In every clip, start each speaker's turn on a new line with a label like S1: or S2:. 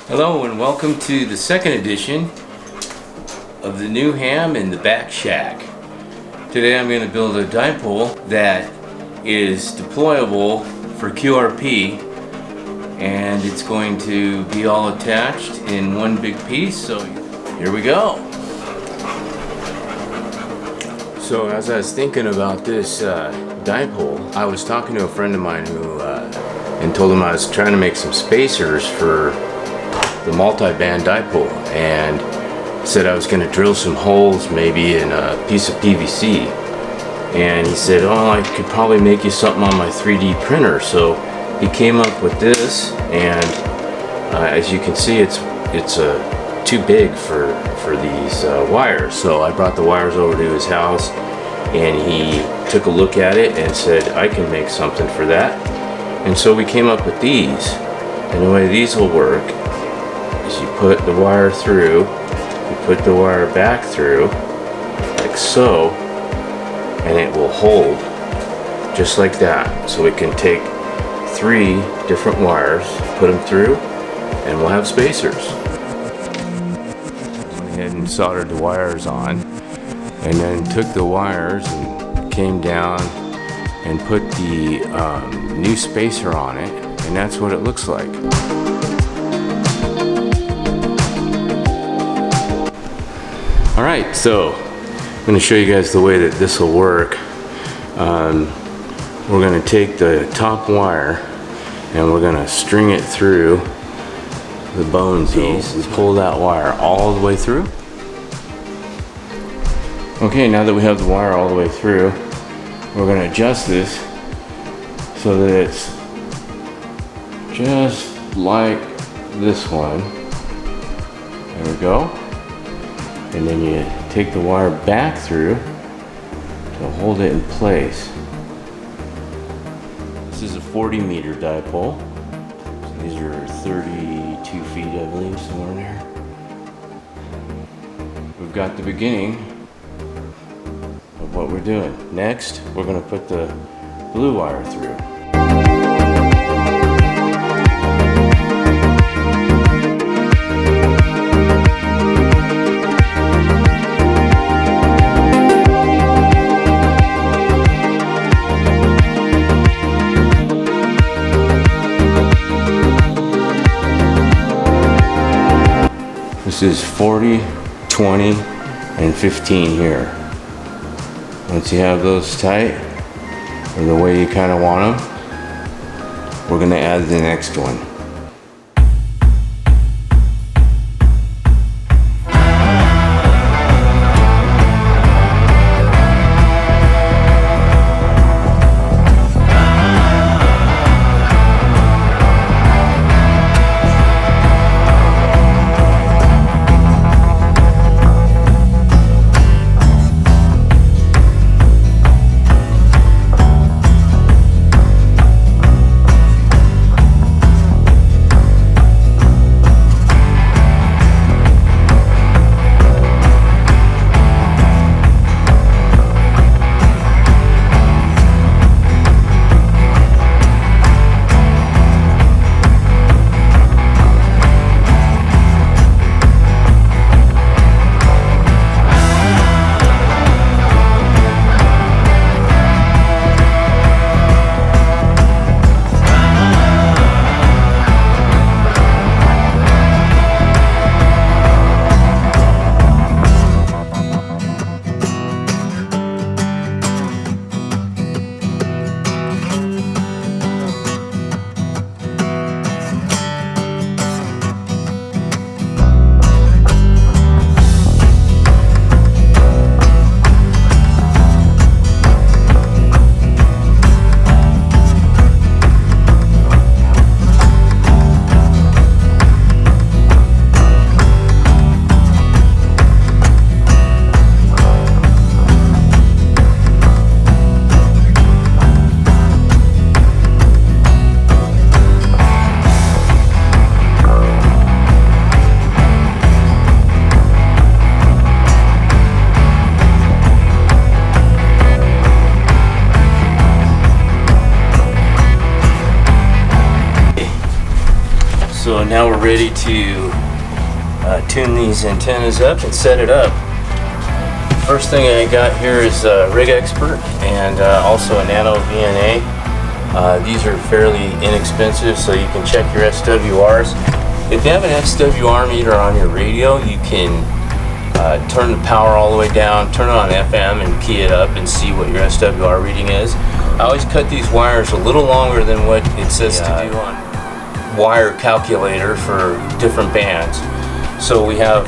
S1: Hello and welcome to the second edition of the new ham in the back shack. Today I'm going to build a dipole that is deployable for QRP, and it's going to be all attached in one big piece, so here we go. So as I was thinking about this dipole, I was talking to a friend of mine who and told him I was trying to make some spacers for the multi-band dipole, and said I was going to drill some holes maybe in a piece of PVC, and he said, oh, I could probably make you something on my 3D printer. So he came up with this, and as you can see, it's too big for these wires. So I brought the wires over to his house, and he took a look at it and said, I can make something for that. And so we came up with these, and the way these will work is you put the wire through, you put the wire back through, like so, and it will hold just like that. So we can take 3 different wires, put them through, and we'll have spacers. Went ahead and soldered the wires on, and then took the wires and came down and put the new spacer on it, and that's what it looks like. Alright, so I'm going to show you guys the way that this will work. We're going to take the top wire and we're going to string it through the bonesies and pull that wire all the way through. Okay, now that we have the wire all the way through, we're going to adjust this so that it's just like this one. There we go. And then you take the wire back through to hold it in place. This is a 40 meter dipole. So these are 32 feet, I believe, somewhere in there. We've got the beginning of what we're doing. Next, we're going to put the blue wire through. This is 40, 20, and 15 here. Once you have those tight, or the way you kind of want them, we're going to add the next one. So now we're ready to tune these antennas up and set it up. First thing I got here is Rig Expert and also a Nano VNA. These are fairly inexpensive, so you can check your SWRs. If you have an SWR meter on your radio, you can turn the power all the way down, turn it on FM and key it up and see what your SWR reading is. I always cut these wires a little longer than what it says to do on wire calculator for different bands. So we have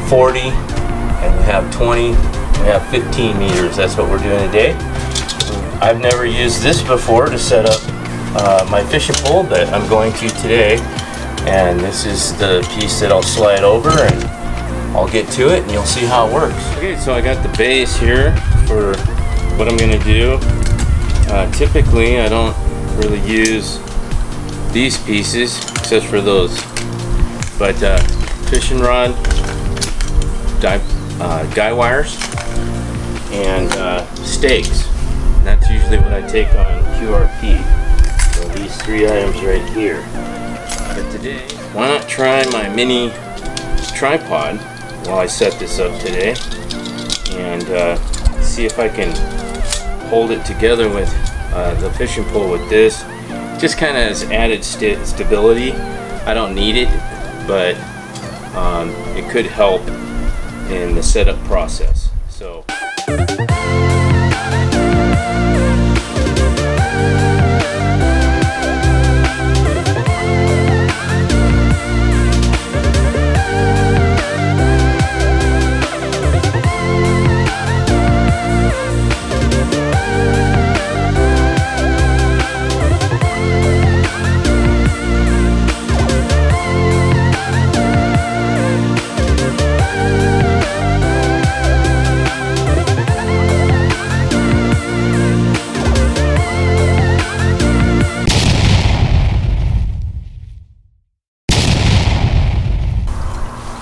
S1: 40 and we have 20, we have 15 meters. That's what we're doing today. I've never used this before to set up my fishing pole, but I'm going to today. And this is the piece that I'll slide over and I'll get to it and you'll see how it works. Okay, so I got the base here for what I'm gonna do. Typically I don't really use these pieces except for those, but fishing rod, guy wires, and stakes. And that's usually what I take on QRP. So these 3 items right here. But today, why not try my mini tripod while I set this up today and see if I can hold it together with the fishing pole with this. Just kind of as added stability. I don't need it, but it could help in the setup process. So.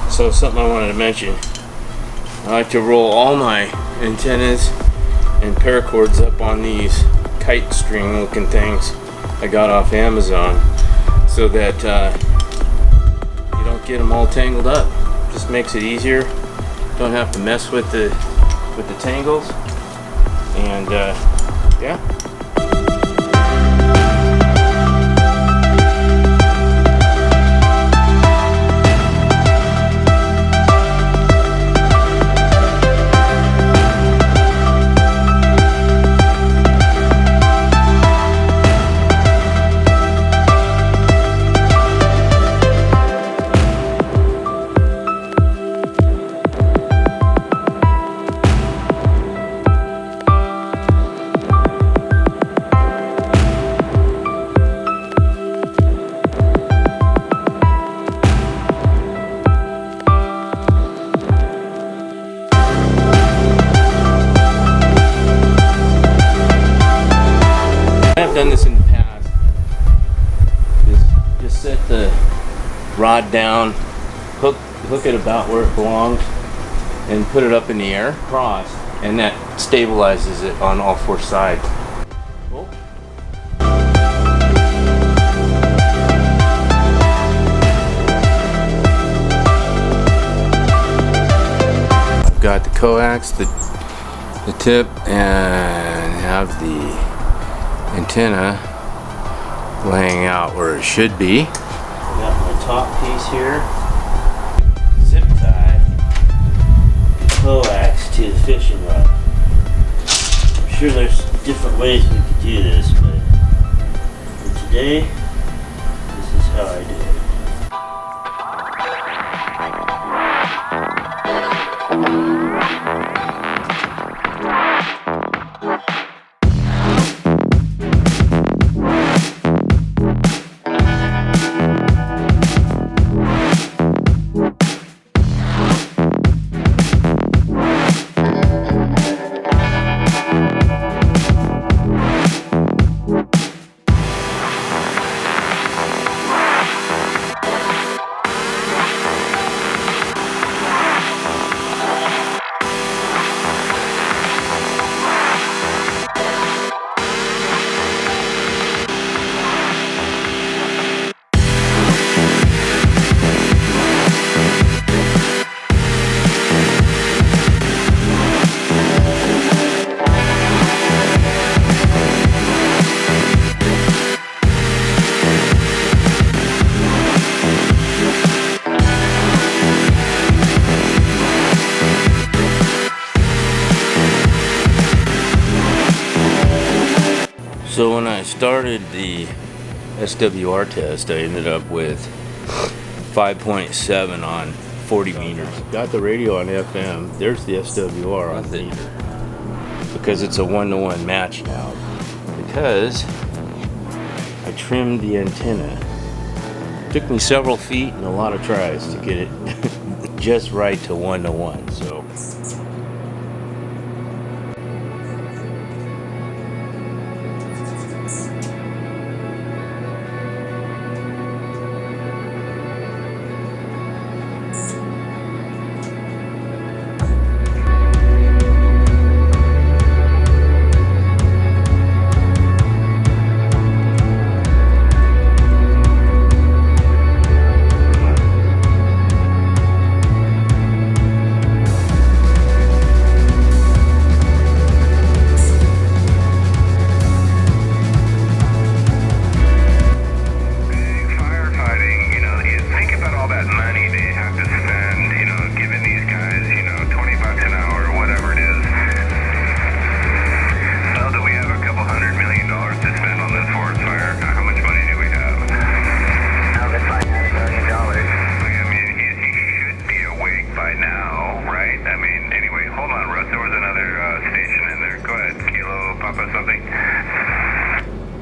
S1: So something I wanted to mention, I like to roll all my antennas and paracords up on these kite string looking things I got off Amazon so that you don't get them all tangled up. Just makes it easier. Don't have to mess with the tangles, and yeah. Done this in the past. Just set the rod down, hook it about where it belongs, and put it up in the air, cross, and that stabilizes it on all 4 sides. Oh. I've got the coax, the tip, and have the antenna laying out where it should be. I got my top piece here, zip tie the coax to the fishing rod. I'm sure there's different ways we could do this, but for today, this is how I do it. started the SWR test, I ended up with 5.7 on 40 meters. Got the radio on FM. There's the SWR on meter. Because it's a 1-to-1 match now. Because I trimmed the antenna. Took me several feet and a lot of tries to get it just right to 1-to-1. So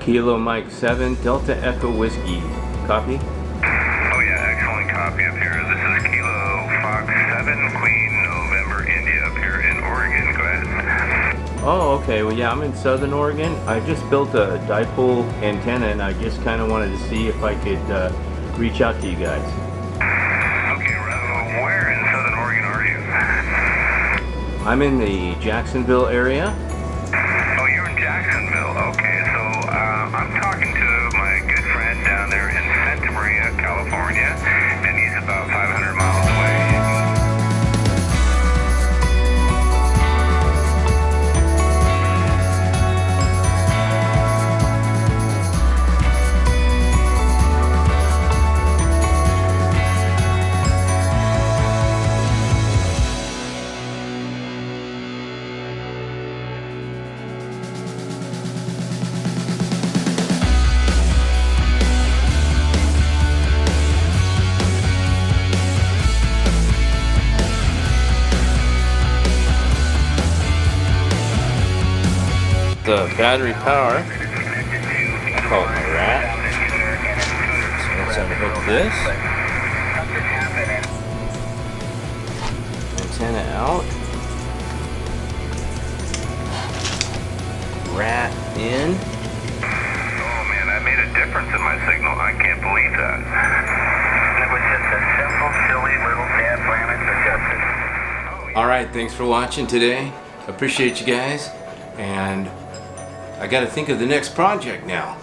S1: Kilo Mike 7 Delta Echo Whiskey. Copy?
S2: Oh yeah, excellent copy up here. This is Kilo Fox 7 Queen November India up here in Oregon. Go ahead.
S1: Oh, okay. Well, yeah, I'm in Southern Oregon. I just built a dipole antenna, and I just kind of wanted to see if I could reach out to you guys.
S2: Okay, where in Southern Oregon are you?
S1: I'm in the Jacksonville area.
S2: Oh, you're in Jacksonville. Okay, so I'm talking to my good friend down there in Santa Maria, California, and he's about 500 miles away.
S1: The battery power, I call it my rat. So let's unhook this. Antenna out. Rat in.
S2: Oh man, that made a difference in my signal. I can't believe that. It was just a simple, silly little dad planet adjusted.
S1: Alright, thanks for watching today. Appreciate you guys. And I got to think of the next project now.